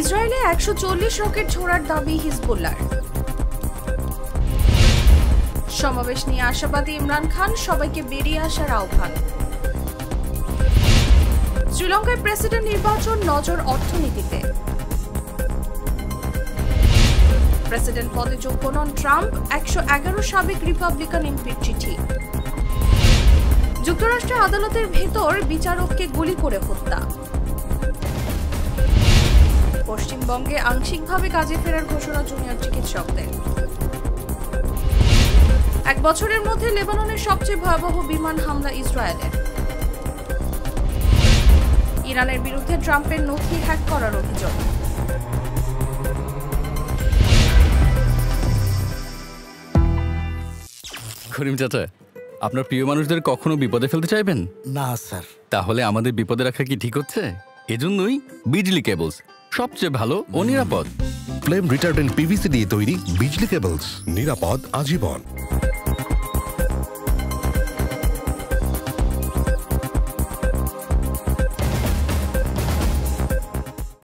ইসরায়েলে ১৪০ রকেট ছোড়ার দাবি হিজবুল্লাহর। সমাবেশ নিয়ে আশাবাদী ইমরান খান, সবাইকে বেরিয়ে আসার আহ্বান। শ্রীলঙ্কায় প্রেসিডেন্ট নির্বাচন, নজর অর্থনীতিতে। প্রেসিডেন্ট পদে যোগ্য নন ট্রাম্প, ১১১ সাবেক রিপাবলিকান এমপির চিঠি। যুক্তরাষ্ট্রের আদালতের ভেতর বিচারককে গুলি করে হত্যা। পশ্চিমবঙ্গে আংশিকভাবে কাজে ফেরার ঘোষণা জুনিয়র চিকিৎসকদের। ১ বছরের মধ্যে লেবাননের সবচেয়ে ভয়াবহ বিমান হামলা ইসরায়েলের। ইরানের বিরুদ্ধে ট্রাম্পের নথি হ্যাক করার অভিযোগ। করিম চাচা, আপনার প্রিয় মানুষদের কখনো বিপদে ফেলতে চাইবেন না স্যার। তাহলে আমাদের বিপদে রাখা কি ঠিক হচ্ছে? এজন্যই বিজলি কেবলস সবচেয়ে ভালো ও নিরাপদ। ফ্লেম রিটার্ডেন্ট পিভিসি দিয়ে তৈরি বিজলি কেবলস, নিরাপদ আজীবন।